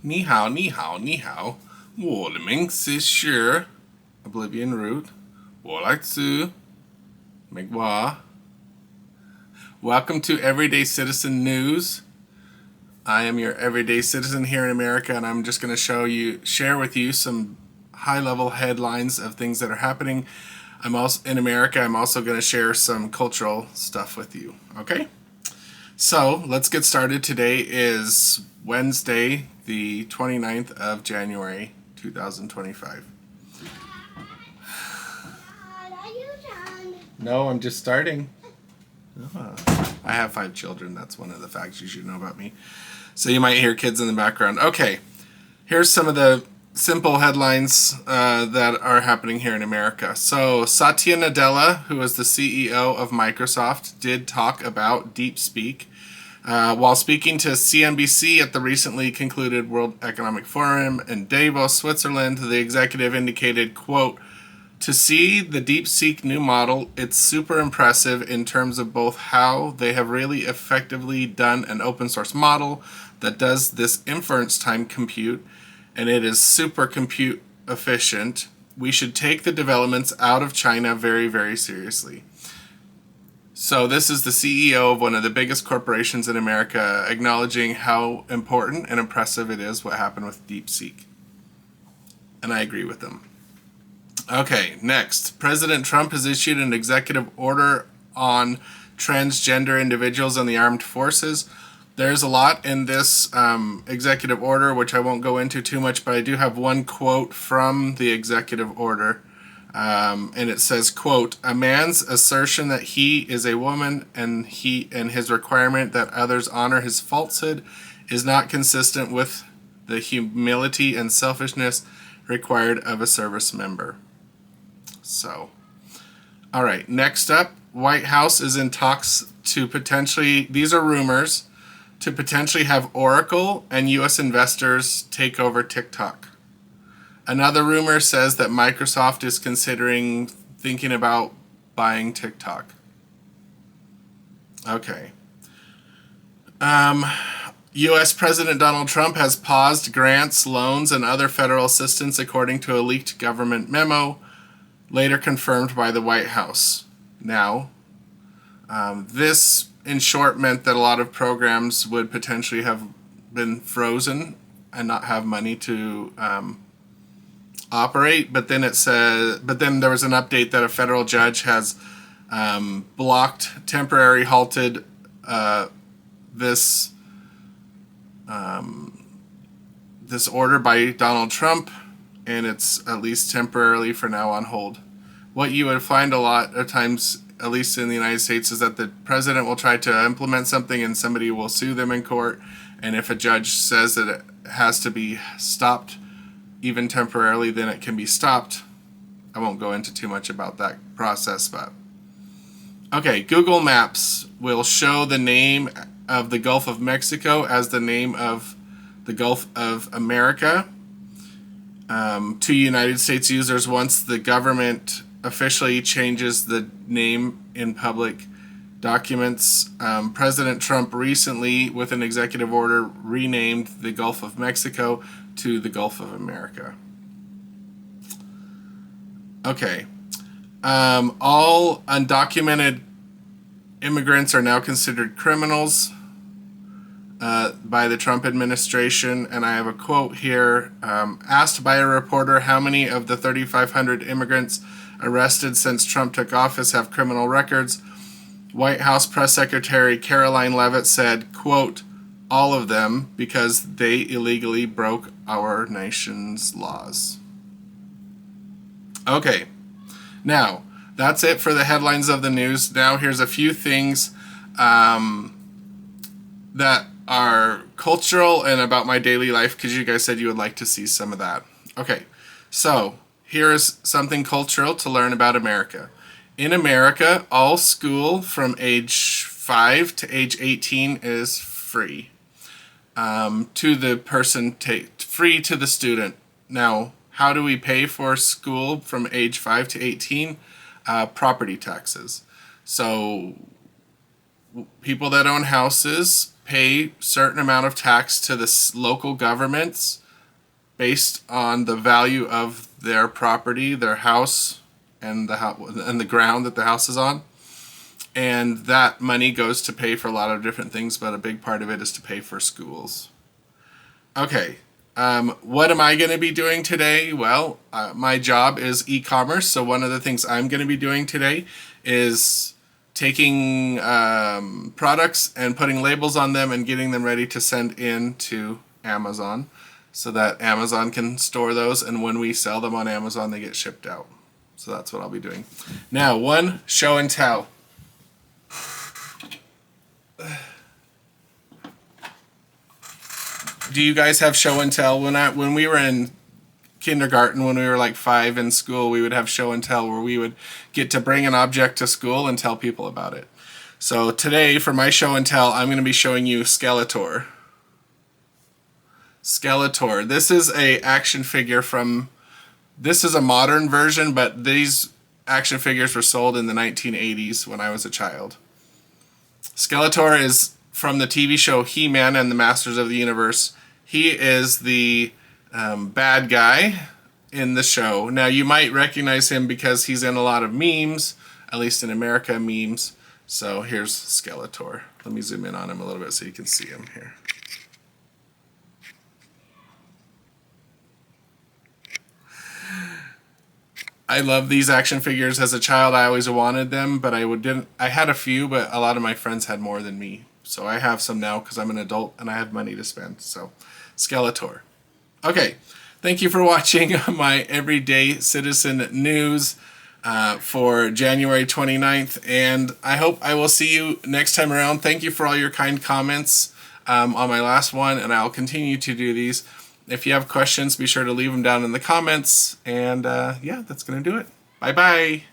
你好,你好,你好,我的名字是 Oblivion Root. 我来自美国. Welcome to Everyday Citizen News. I am your everyday citizen here in America, and I'm just going to share with you some high-level headlines of things that are happening. I'm also in America. I'm also going to share some cultural stuff with you. Okay? So let's get started. Today is Wednesday, the 29th of January, 2025. Are you done? No, I'm just starting. I have 5 children. That's one of the facts you should know about me. So you might hear kids in the background. Okay, here's some of the simple headlines that are happening here in America. So Satya Nadella, who is the CEO of Microsoft, did talk about DeepSeek. While speaking to CNBC at the recently concluded World Economic Forum in Davos, Switzerland, the executive indicated, quote, "To see the DeepSeek new model, it's super impressive in terms of both how they have really effectively done an open source model that does this inference-time compute, and it is super compute efficient. We should take the developments out of China very, very seriously." So this is the CEO of one of the biggest corporations in America acknowledging how important and impressive it is what happened with DeepSeek. And I agree with them. Okay, next. President Trump has issued an executive order on transgender individuals in the armed forces. There's a lot in this executive order, which I won't go into too much, but I do have one quote from the executive order. And it says, quote, "A man's assertion that he is a woman and his requirement that others honor his falsehood is not consistent with the humility and selfishness required of a service member." So, all right, next up, White House is in talks to potentially, these are rumors, to potentially have Oracle and U.S. investors take over TikTok. Another rumor says that Microsoft is thinking about buying TikTok. Okay. U.S. President Donald Trump has paused grants, loans, and other federal assistance according to a leaked government memo, later confirmed by the White House. Now, this, in short, meant that a lot of programs would potentially have been frozen and not have money to operate. But then there was an update that a federal judge has temporarily halted this order by Donald Trump, and it's at least temporarily for now on hold. What you would find a lot of times, at least in the United States, is that the president will try to implement something and somebody will sue them in court, and if a judge says that it has to be stopped even temporarily, then it can be stopped. I won't go into too much about that process, but okay, Google Maps will show the name of the Gulf of Mexico as the name of the Gulf of America to United States users once the government officially changes the name in public documents. President Trump recently, with an executive order, renamed the Gulf of Mexico to the Gulf of America. Okay. All undocumented immigrants are now considered criminals by the Trump administration, and I have a quote here. Asked by a reporter how many of the 3,500 immigrants arrested since Trump took office have criminal records, White House Press Secretary Caroline Leavitt said, quote, "All of them, because they illegally broke our nation's laws." Okay, now that's it for the headlines of the news. Now here's a few things that are cultural and about my daily life, because you guys said you would like to see some of that. Okay, so here is something cultural to learn about America. In America, all school from age 5 to age 18 is free to the person, free to the student. Now, how do we pay for school from age 5 to 18? Property taxes. So people that own houses pay certain amount of tax to the local governments based on the value of their property, their house, and the ground that the house is on. And that money goes to pay for a lot of different things, but a big part of it is to pay for schools. Okay, what am I going to be doing today? Well, my job is e-commerce, so one of the things I'm going to be doing today is taking products and putting labels on them and getting them ready to send in to Amazon so that Amazon can store those, and when we sell them on Amazon, they get shipped out. So that's what I'll be doing. Now, one show and tell. Do you guys have show and tell? When we were in kindergarten, when we were like 5 in school, we would have show and tell where we would get to bring an object to school and tell people about it. So today, for my show and tell, I'm going to be showing you Skeletor. Skeletor. This is a action figure from... This is a modern version, but these action figures were sold in the 1980s when I was a child. Skeletor is from the TV show He-Man and the Masters of the Universe. He is the bad guy in the show. Now, you might recognize him because he's in a lot of memes, at least in America, memes. So here's Skeletor. Let me zoom in on him a little bit so you can see him here. I love these action figures. As a child, I always wanted them, but I had a few, but a lot of my friends had more than me. So I have some now because I'm an adult and I have money to spend. So, Skeletor. Okay, thank you for watching my Everyday Citizen News for January 29th, and I hope I will see you next time around. Thank you for all your kind comments on my last one, and I'll continue to do these. If you have questions, be sure to leave them down in the comments. And yeah, that's going to do it. Bye-bye.